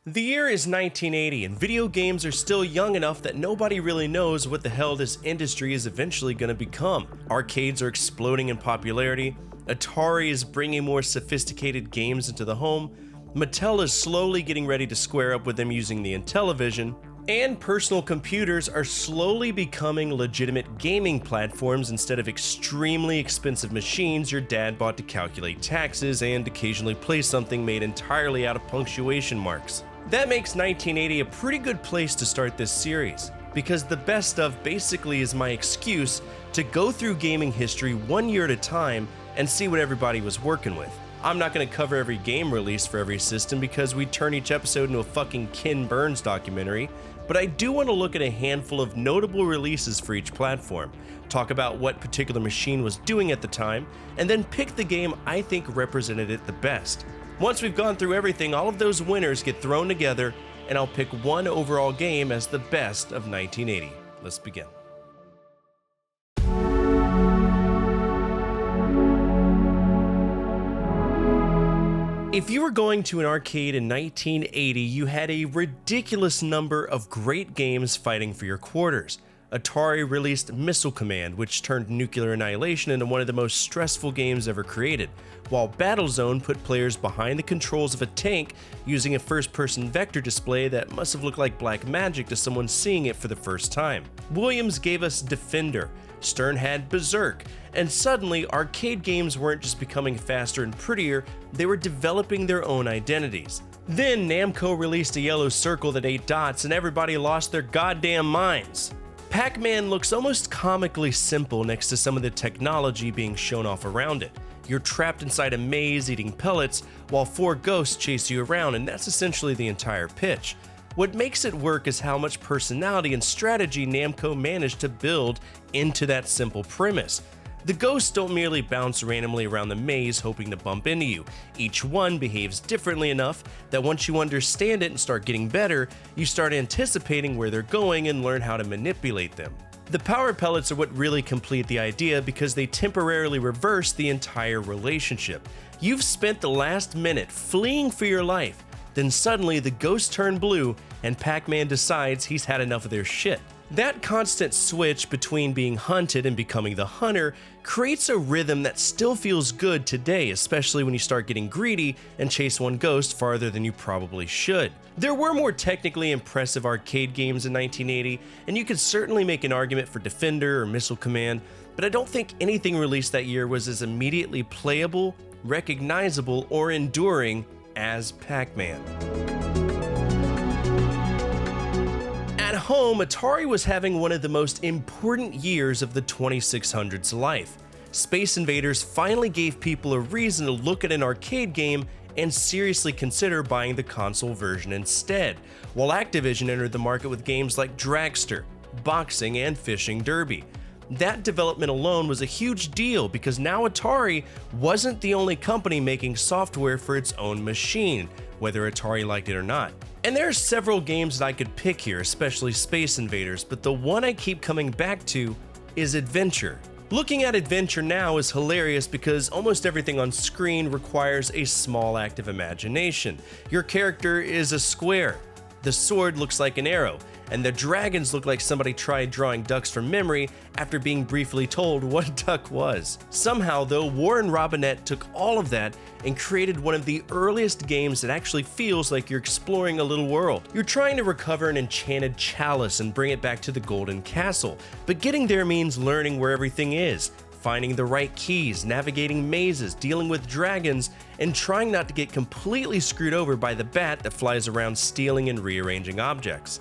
The year is 1980 and video games are still young enough that nobody really knows what the hell this industry is eventually going to become. Arcades are exploding in popularity, Atari is bringing more sophisticated games into the home, Mattel is slowly getting ready to square up with them using the Intellivision, and personal computers are slowly becoming legitimate gaming platforms instead of extremely expensive machines your dad bought to calculate taxes and occasionally play something made entirely out of punctuation marks. That makes 1980 a pretty good place to start this series, because the best of basically is my excuse to go through gaming history one year at a time and see what everybody was working with. I'm not going to cover every game release for every system because we'd turn each episode into a fucking Ken Burns documentary, but I do want to look at a handful of notable releases for each platform, talk about what particular machine was doing at the time, and then pick the game I think represented it the best. Once we've gone through everything, all of those winners get thrown together, and I'll pick one overall game as the best of 1980. Let's begin. If you were going to an arcade in 1980, you had a ridiculous number of great games fighting for your quarters. Atari released Missile Command, which turned nuclear annihilation into one of the most stressful games ever created, while Battlezone put players behind the controls of a tank using a first-person vector display that must have looked like black magic to someone seeing it for the first time. Williams gave us Defender, Stern had Berserk, and suddenly arcade games weren't just becoming faster and prettier, they were developing their own identities. Then Namco released a yellow circle that ate dots and everybody lost their goddamn minds. Pac-Man looks almost comically simple next to some of the technology being shown off around it. You're trapped inside a maze eating pellets while 4 ghosts chase you around, and that's essentially the entire pitch. What makes it work is how much personality and strategy Namco managed to build into that simple premise. The ghosts don't merely bounce randomly around the maze hoping to bump into you. Each one behaves differently enough that once you understand it and start getting better, you start anticipating where they're going and learn how to manipulate them. The power pellets are what really complete the idea because they temporarily reverse the entire relationship. You've spent the last minute fleeing for your life, then suddenly the ghosts turn blue and Pac-Man decides he's had enough of their shit. That constant switch between being hunted and becoming the hunter creates a rhythm that still feels good today, especially when you start getting greedy and chase one ghost farther than you probably should. There were more technically impressive arcade games in 1980, and you could certainly make an argument for Defender or Missile Command, but I don't think anything released that year was as immediately playable, recognizable, or enduring as Pac-Man. At home, Atari was having one of the most important years of the 2600's life. Space Invaders finally gave people a reason to look at an arcade game and seriously consider buying the console version instead, while Activision entered the market with games like Dragster, Boxing, and Fishing Derby. That development alone was a huge deal because now Atari wasn't the only company making software for its own machine, whether Atari liked it or not. And there are several games that I could pick here, especially Space Invaders, but the one I keep coming back to is Adventure. Looking at Adventure now is hilarious because almost everything on screen requires a small act of imagination. Your character is a square, the sword looks like an arrow, and the dragons look like somebody tried drawing ducks from memory after being briefly told what a duck was. Somehow though, Warren Robinette took all of that and created one of the earliest games that actually feels like you're exploring a little world. You're trying to recover an enchanted chalice and bring it back to the Golden Castle, but getting there means learning where everything is, finding the right keys, navigating mazes, dealing with dragons, and trying not to get completely screwed over by the bat that flies around stealing and rearranging objects.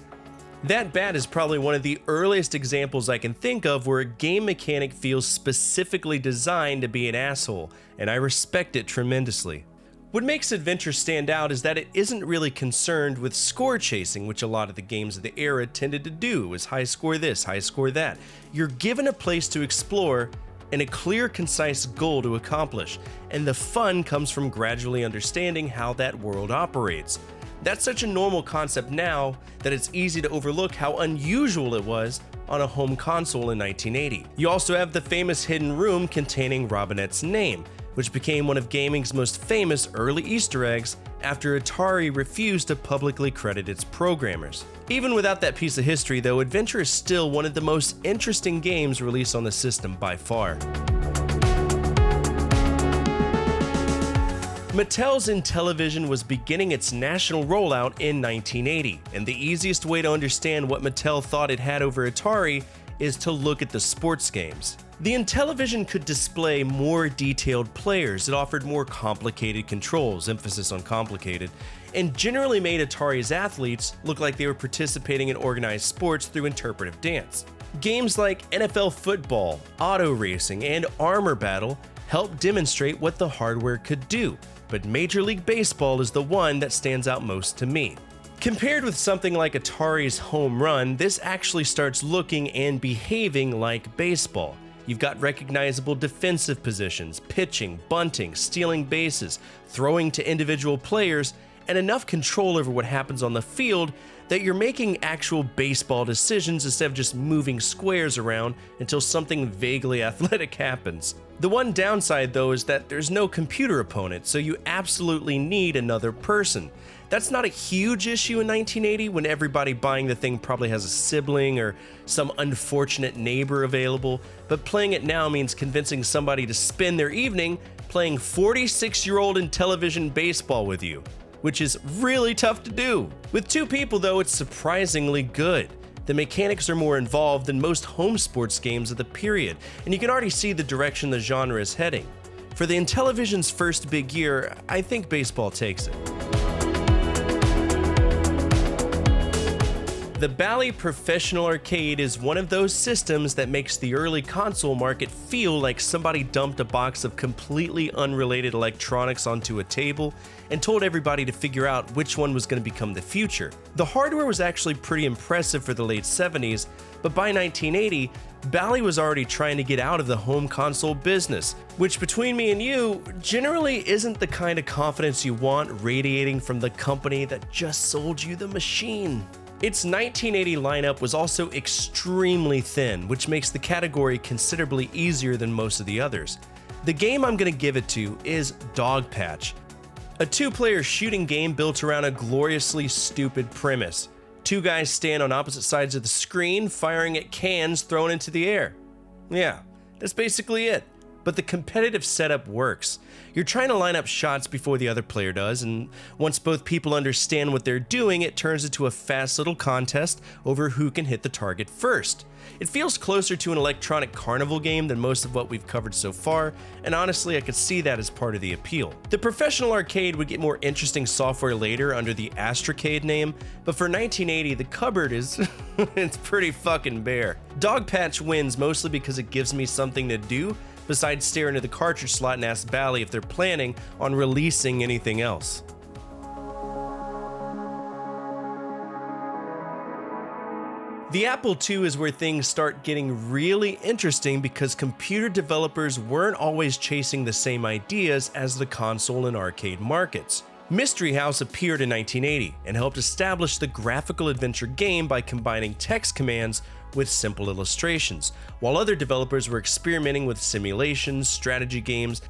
That bat is probably one of the earliest examples I can think of where a game mechanic feels specifically designed to be an asshole, and I respect it tremendously. What makes Adventure stand out is that it isn't really concerned with score chasing, which a lot of the games of the era tended to do. It was high score this, high score that. You're given a place to explore and a clear, concise goal to accomplish, and the fun comes from gradually understanding how that world operates. That's such a normal concept now that it's easy to overlook how unusual it was on a home console in 1980. You also have the famous hidden room containing Robinette's name, which became one of gaming's most famous early Easter eggs after Atari refused to publicly credit its programmers. Even without that piece of history though, Adventure is still one of the most interesting games released on the system by far. Mattel's Intellivision was beginning its national rollout in 1980, and the easiest way to understand what Mattel thought it had over Atari is to look at the sports games. The Intellivision could display more detailed players, it offered more complicated controls, emphasis on complicated, and generally made Atari's athletes look like they were participating in organized sports through interpretive dance. Games like NFL football, auto racing, and armor battle helped demonstrate what the hardware could do, but Major League Baseball is the one that stands out most to me. Compared with something like Atari's Home Run, this actually starts looking and behaving like baseball. You've got recognizable defensive positions, pitching, bunting, stealing bases, throwing to individual players, and enough control over what happens on the field that you're making actual baseball decisions instead of just moving squares around until something vaguely athletic happens. The one downside though is that there's no computer opponent, so you absolutely need another person. That's not a huge issue in 1980 when everybody buying the thing probably has a sibling or some unfortunate neighbor available, but playing it now means convincing somebody to spend their evening playing 46-year-old Intellivision baseball with you, which is really tough to do. With two people though, it's surprisingly good. The mechanics are more involved than most home sports games of the period, and you can already see the direction the genre is heading. For the Intellivision's first big year, I think baseball takes it. The Bally Professional Arcade is one of those systems that makes the early console market feel like somebody dumped a box of completely unrelated electronics onto a table and told everybody to figure out which one was going to become the future. The hardware was actually pretty impressive for the late 70s, but by 1980, Bally was already trying to get out of the home console business, which between me and you, generally isn't the kind of confidence you want radiating from the company that just sold you the machine. Its 1980 lineup was also extremely thin, which makes the category considerably easier than most of the others. The game I'm going to give it to is Dogpatch, a two-player shooting game built around a gloriously stupid premise. Two guys stand on opposite sides of the screen, firing at cans thrown into the air. Yeah, that's basically it. But the competitive setup works. You're trying to line up shots before the other player does, and once both people understand what they're doing, it turns into a fast little contest over who can hit the target first. It feels closer to an electronic carnival game than most of what we've covered so far, and honestly I could see that as part of the appeal. The Professional Arcade would get more interesting software later under the Astrocade name, but for 1980 the cupboard is it's pretty fucking bare. Dogpatch wins mostly because it gives me something to do besides stare into the cartridge slot and ask Bally if they're planning on releasing anything else. The Apple II is where things start getting really interesting because computer developers weren't always chasing the same ideas as the console and arcade markets. Mystery House appeared in 1980 and helped establish the graphical adventure game by combining text commands with simple illustrations, while other developers were experimenting with simulations, strategy games,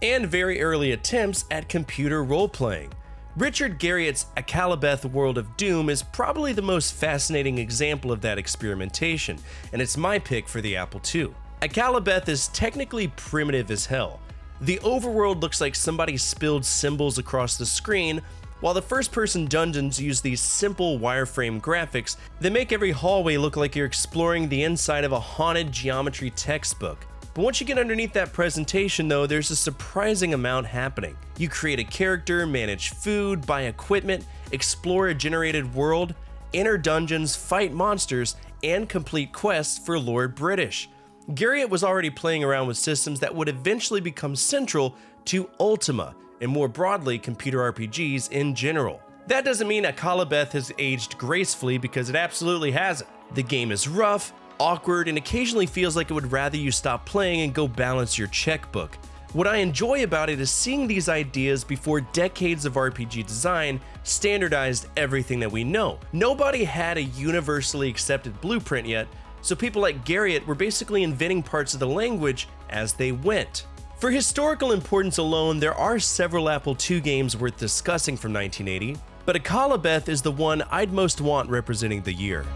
and very early attempts at computer role-playing. Richard Garriott's Akalabeth World of Doom is probably the most fascinating example of that experimentation, and it's my pick for the Apple II. Akalabeth is technically primitive as hell. The overworld looks like somebody spilled symbols across the screen, while the first-person dungeons use these simple wireframe graphics that make every hallway look like you're exploring the inside of a haunted geometry textbook. But once you get underneath that presentation though, there's a surprising amount happening. You create a character, manage food, buy equipment, explore a generated world, enter dungeons, fight monsters, and complete quests for Lord British. Garriott was already playing around with systems that would eventually become central to Ultima, and more broadly, computer RPGs in general. That doesn't mean Akalabeth has aged gracefully, because it absolutely hasn't. The game is rough, awkward, and occasionally feels like it would rather you stop playing and go balance your checkbook. What I enjoy about it is seeing these ideas before decades of RPG design standardized everything that we know. Nobody had a universally accepted blueprint yet, so people like Garriott were basically inventing parts of the language as they went. For historical importance alone, there are several Apple II games worth discussing from 1980, but Akalabeth is the one I'd most want representing the year.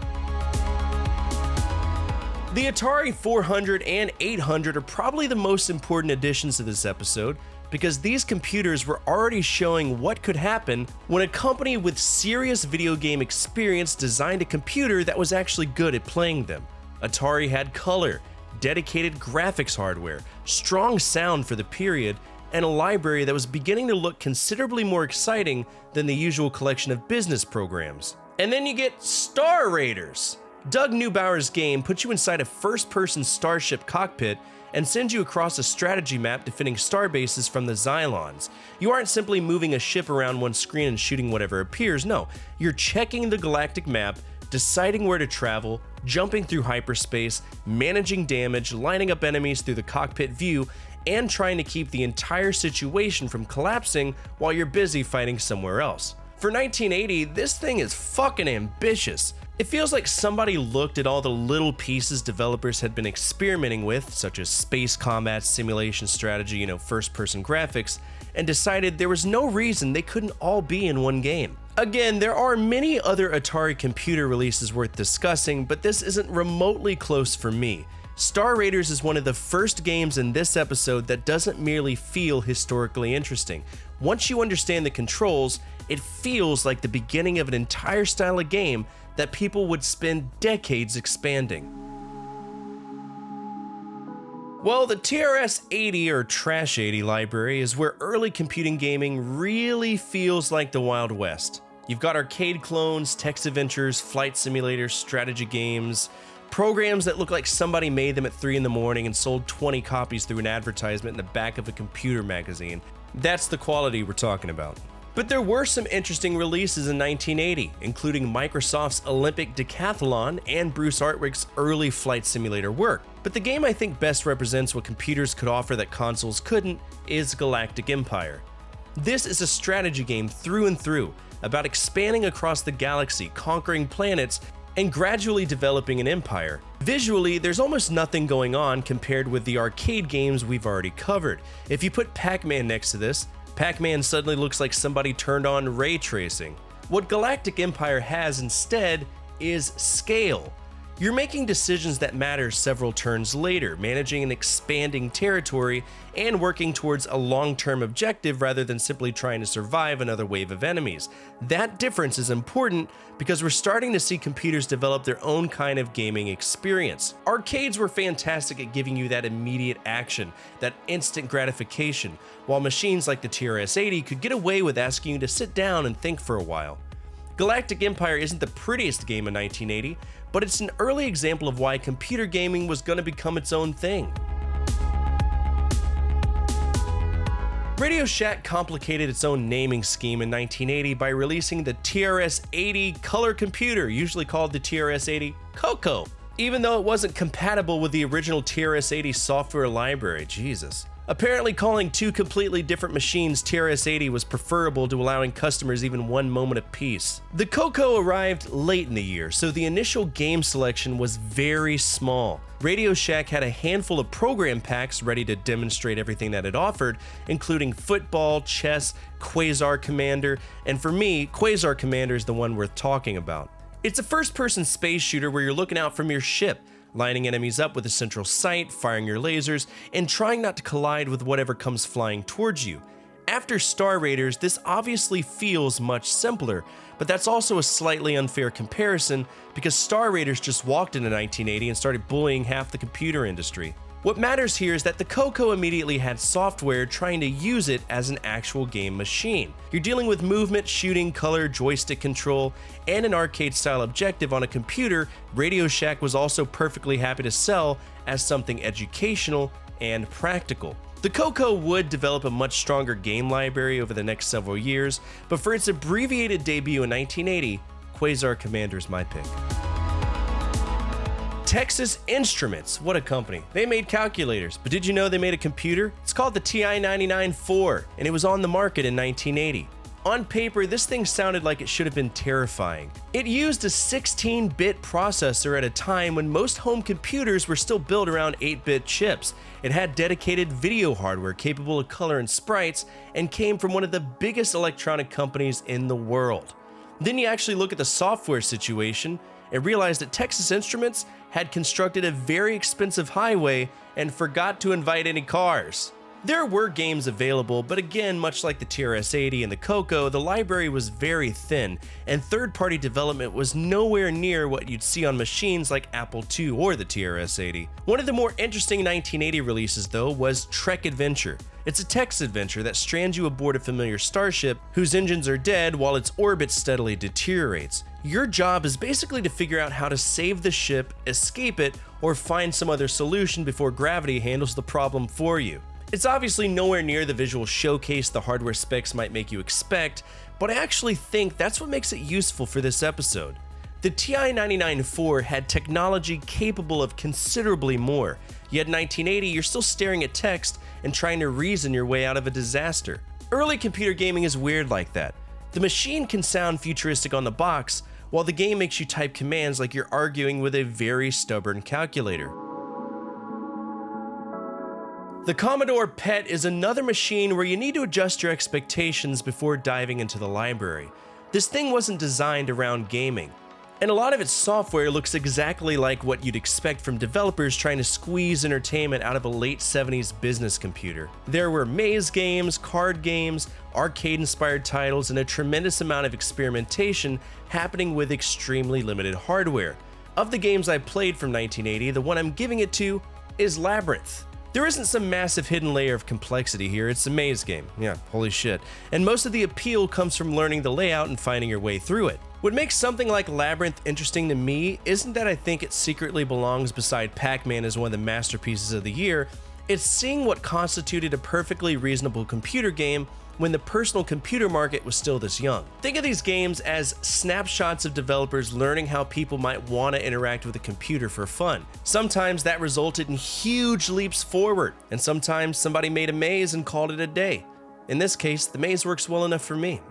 The Atari 400 and 800 are probably the most important additions to this episode, because these computers were already showing what could happen when a company with serious video game experience designed a computer that was actually good at playing them. Atari had color, dedicated graphics hardware, strong sound for the period, and a library that was beginning to look considerably more exciting than the usual collection of business programs. And then you get Star Raiders! Doug Neubauer's game puts you inside a first-person starship cockpit and sends you across a strategy map defending starbases from the Xylons. You aren't simply moving a ship around one screen and shooting whatever appears, no. You're checking the galactic map, deciding where to travel, jumping through hyperspace, managing damage, lining up enemies through the cockpit view, and trying to keep the entire situation from collapsing while you're busy fighting somewhere else. For 1980, this thing is fucking ambitious. It feels like somebody looked at all the little pieces developers had been experimenting with, such as space combat, simulation strategy, first-person graphics, and decided there was no reason they couldn't all be in one game. Again, there are many other Atari computer releases worth discussing, but this isn't remotely close for me. Star Raiders is one of the first games in this episode that doesn't merely feel historically interesting. Once you understand the controls, it feels like the beginning of an entire style of game that people would spend decades expanding. Well, the TRS-80 or Trash 80 library is where early computing gaming really feels like the Wild West. You've got arcade clones, text adventures, flight simulators, strategy games, programs that look like somebody made them at 3 in the morning and sold 20 copies through an advertisement in the back of a computer magazine. That's the quality we're talking about. But there were some interesting releases in 1980, including Microsoft's Olympic Decathlon and Bruce Artwick's early flight simulator work. But the game I think best represents what computers could offer that consoles couldn't is Galactic Empire. This is a strategy game through and through, about expanding across the galaxy, conquering planets, and gradually developing an empire. Visually, there's almost nothing going on compared with the arcade games we've already covered. If you put Pac-Man next to this, Pac-Man suddenly looks like somebody turned on ray tracing. What Galactic Empire has instead is scale. You're making decisions that matter several turns later, managing an expanding territory, and working towards a long-term objective rather than simply trying to survive another wave of enemies. That difference is important because we're starting to see computers develop their own kind of gaming experience. Arcades were fantastic at giving you that immediate action, that instant gratification, while machines like the TRS-80 could get away with asking you to sit down and think for a while. Galactic Empire isn't the prettiest game in 1980, but it's an early example of why computer gaming was going to become its own thing. Radio Shack complicated its own naming scheme in 1980 by releasing the TRS-80 color computer, usually called the TRS-80 CoCo, even though it wasn't compatible with the original TRS-80 software library. Jesus. Apparently, calling two completely different machines TRS-80 was preferable to allowing customers even one moment of peace. The CoCo arrived late in the year, so the initial game selection was very small. Radio Shack had a handful of program packs ready to demonstrate everything that it offered, including football, chess, Quasar Commander, and for me, Quasar Commander is the one worth talking about. It's a first-person space shooter where you're looking out from your ship, lining enemies up with a central sight, firing your lasers, and trying not to collide with whatever comes flying towards you. After Star Raiders, this obviously feels much simpler, but that's also a slightly unfair comparison because Star Raiders just walked into 1980 and started bullying half the computer industry. What matters here is that the CoCo immediately had software trying to use it as an actual game machine. You're dealing with movement, shooting, color, joystick control, and an arcade-style objective on a computer Radio Shack was also perfectly happy to sell as something educational and practical. The CoCo would develop a much stronger game library over the next several years, but for its abbreviated debut in 1980, Quasar Commander's my pick. Texas Instruments, what a company. They made calculators, but did you know they made a computer? It's called the TI-99-4, and it was on the market in 1980. On paper, this thing sounded like it should have been terrifying. It used a 16-bit processor at a time when most home computers were still built around 8-bit chips. It had dedicated video hardware capable of color and sprites, and came from one of the biggest electronic companies in the world. Then you actually look at the software situation and realize that Texas Instruments had constructed a very expensive highway and forgot to invite any cars. There were games available, but again, much like the TRS-80 and the CoCo, the library was very thin, and third-party development was nowhere near what you'd see on machines like Apple II or the TRS-80. One of the more interesting 1980 releases, though, was Trek Adventure. It's a text adventure that strands you aboard a familiar starship whose engines are dead while its orbit steadily deteriorates. Your job is basically to figure out how to save the ship, escape it, or find some other solution before gravity handles the problem for you. It's obviously nowhere near the visual showcase the hardware specs might make you expect, but I actually think that's what makes it useful for this episode. The TI-99-4 had technology capable of considerably more, yet in 1980 you're still staring at text and trying to reason your way out of a disaster. Early computer gaming is weird like that. The machine can sound futuristic on the box, while the game makes you type commands like you're arguing with a very stubborn calculator. The Commodore PET is another machine where you need to adjust your expectations before diving into the library. This thing wasn't designed around gaming, and a lot of its software looks exactly like what you'd expect from developers trying to squeeze entertainment out of a late 70s business computer. There were maze games, card games, arcade-inspired titles, and a tremendous amount of experimentation happening with extremely limited hardware. Of the games I played from 1980, the one I'm giving it to is Labyrinth. There isn't some massive hidden layer of complexity here, it's a maze game. Yeah, holy shit. And most of the appeal comes from learning the layout and finding your way through it. What makes something like Labyrinth interesting to me isn't that I think it secretly belongs beside Pac-Man as one of the masterpieces of the year, it's seeing what constituted a perfectly reasonable computer game when the personal computer market was still this young. Think of these games as snapshots of developers learning how people might want to interact with a computer for fun. Sometimes that resulted in huge leaps forward, and sometimes somebody made a maze and called it a day. In this case, the maze works well enough for me.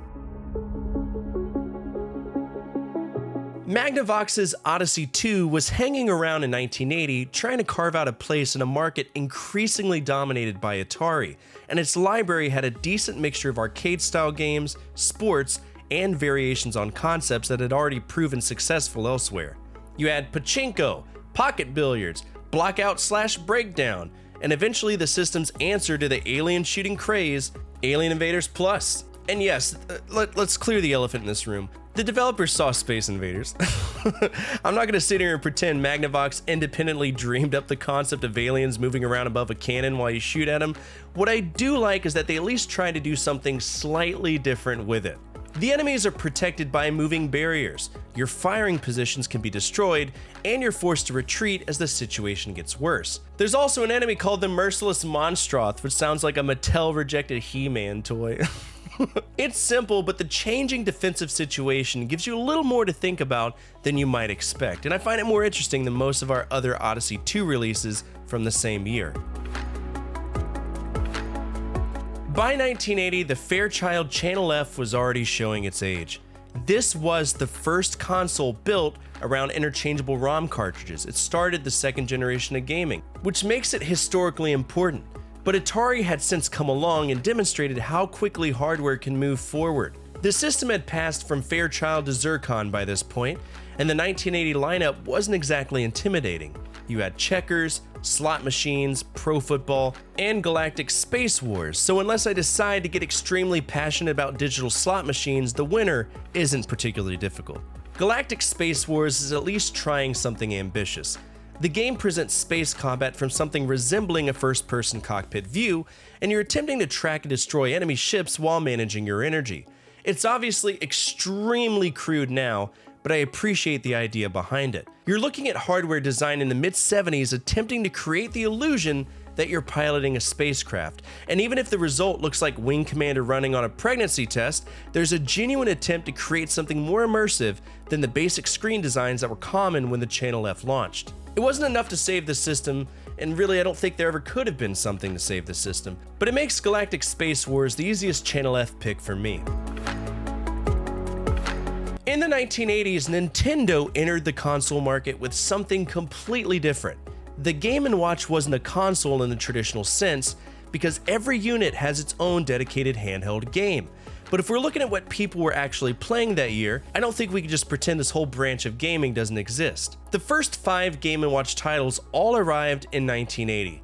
Magnavox's Odyssey 2 was hanging around in 1980 trying to carve out a place in a market increasingly dominated by Atari, and its library had a decent mixture of arcade-style games, sports, and variations on concepts that had already proven successful elsewhere. You had pachinko, pocket billiards, blockout/breakdown, and eventually the system's answer to the alien shooting craze, Alien Invaders Plus. And yes, let's clear the elephant in this room. The developers saw Space Invaders. I'm not going to sit here and pretend Magnavox independently dreamed up the concept of aliens moving around above a cannon while you shoot at them. What I do like is that they at least try to do something slightly different with it. The enemies are protected by moving barriers, your firing positions can be destroyed, and you're forced to retreat as the situation gets worse. There's also an enemy called the Merciless Monstroth, which sounds like a Mattel-rejected He-Man toy. It's simple, but the changing defensive situation gives you a little more to think about than you might expect, and I find it more interesting than most of our other Odyssey 2 releases from the same year. By 1980, the Fairchild Channel F was already showing its age. This was the first console built around interchangeable ROM cartridges. It started the second generation of gaming, which makes it historically important. But Atari had since come along and demonstrated how quickly hardware can move forward. The system had passed from Fairchild to Zircon by this point, and the 1980 lineup wasn't exactly intimidating. You had checkers, slot machines, pro football, and Galactic Space Wars, so unless I decide to get extremely passionate about digital slot machines, the winner isn't particularly difficult. Galactic Space Wars is at least trying something ambitious. The game presents space combat from something resembling a first-person cockpit view, and you're attempting to track and destroy enemy ships while managing your energy. It's obviously extremely crude now, but I appreciate the idea behind it. You're looking at hardware designed in the mid-70s attempting to create the illusion that you're piloting a spacecraft, and even if the result looks like Wing Commander running on a pregnancy test, there's a genuine attempt to create something more immersive than the basic screen designs that were common when the Channel F launched. It wasn't enough to save the system, and really I don't think there ever could have been something to save the system, but it makes Galactic Space Wars the easiest Channel F pick for me. 1980s, Nintendo entered the console market with something completely different. The Game & Watch wasn't a console in the traditional sense, because every unit has its own dedicated handheld game. But if we're looking at what people were actually playing that year, I don't think we can just pretend this whole branch of gaming doesn't exist. The first 5 Game & Watch titles all arrived in 1980.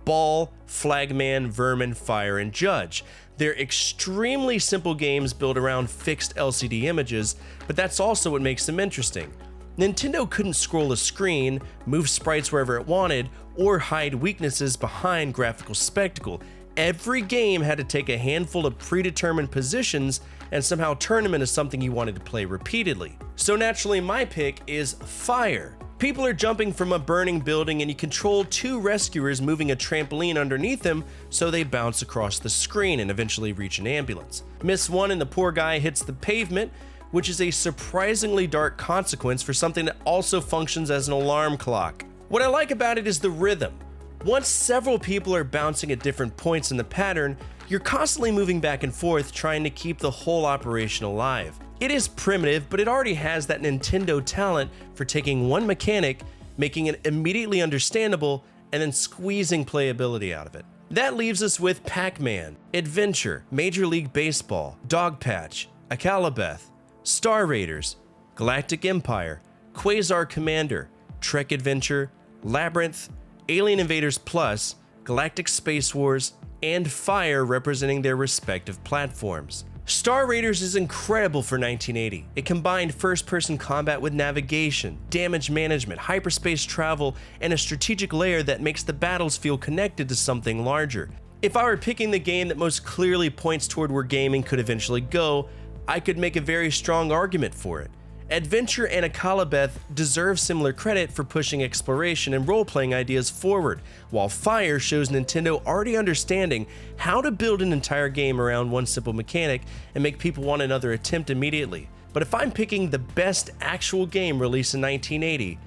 Ball, Flagman, Vermin, Fire, and Judge. They're extremely simple games built around fixed LCD images, but that's also what makes them interesting. Nintendo couldn't scroll a screen, move sprites wherever it wanted, or hide weaknesses behind graphical spectacle. Every game had to take a handful of predetermined positions and somehow turn them into something you wanted to play repeatedly. So naturally, my pick is Fire. People are jumping from a burning building and you control 2 rescuers moving a trampoline underneath them so they bounce across the screen and eventually reach an ambulance. Miss one and the poor guy hits the pavement, which is a surprisingly dark consequence for something that also functions as an alarm clock. What I like about it is the rhythm. Once several people are bouncing at different points in the pattern, you're constantly moving back and forth trying to keep the whole operation alive. It is primitive, but it already has that Nintendo talent for taking one mechanic, making it immediately understandable, and then squeezing playability out of it. That leaves us with Pac-Man, Adventure, Major League Baseball, Dogpatch, Akalabeth, Star Raiders, Galactic Empire, Quasar Commander, Trek Adventure, Labyrinth, Alien Invaders Plus, Galactic Space Wars, and Fire representing their respective platforms. Star Raiders is incredible for 1980. It combined first-person combat with navigation, damage management, hyperspace travel, and a strategic layer that makes the battles feel connected to something larger. If I were picking the game that most clearly points toward where gaming could eventually go, I could make a very strong argument for it. Adventure and Akalabeth deserve similar credit for pushing exploration and role-playing ideas forward, while Fire shows Nintendo already understanding how to build an entire game around one simple mechanic and make people want another attempt immediately. But if I'm picking the best actual game released in 1980,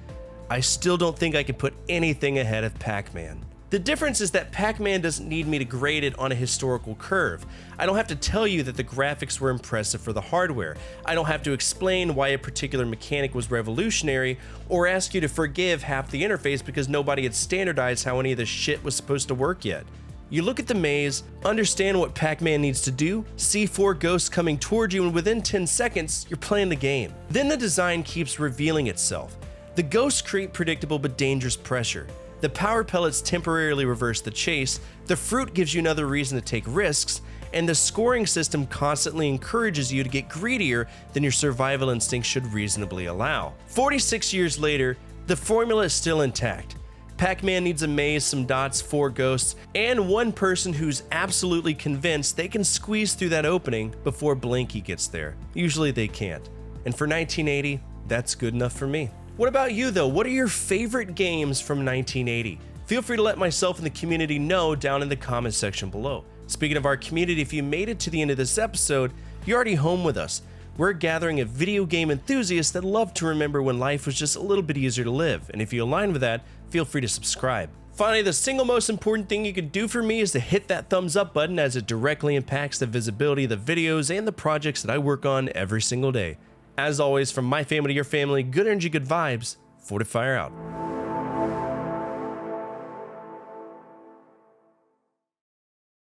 I still don't think I can put anything ahead of Pac-Man. The difference is that Pac-Man doesn't need me to grade it on a historical curve. I don't have to tell you that the graphics were impressive for the hardware. I don't have to explain why a particular mechanic was revolutionary, or ask you to forgive half the interface because nobody had standardized how any of this shit was supposed to work yet. You look at the maze, understand what Pac-Man needs to do, see 4 ghosts coming toward you, and within 10 seconds, you're playing the game. Then the design keeps revealing itself. The ghosts create predictable but dangerous pressure. The power pellets temporarily reverse the chase, the fruit gives you another reason to take risks, and the scoring system constantly encourages you to get greedier than your survival instincts should reasonably allow. 46 years later, the formula is still intact. Pac-Man needs a maze, some dots, 4 ghosts, and one person who's absolutely convinced they can squeeze through that opening before Blinky gets there. Usually they can't. And for 1980, that's good enough for me. What about you though? What are your favorite games from 1980? Feel free to let myself and the community know down in the comment section below. Speaking of our community, if you made it to the end of this episode, you're already home with us. We're a gathering of video game enthusiasts that love to remember when life was just a little bit easier to live, and if you align with that, feel free to subscribe. Finally, the single most important thing you can do for me is to hit that thumbs up button, as it directly impacts the visibility of the videos and the projects that I work on every single day. As always, from my family to your family, good energy, good vibes. Fortefyre out.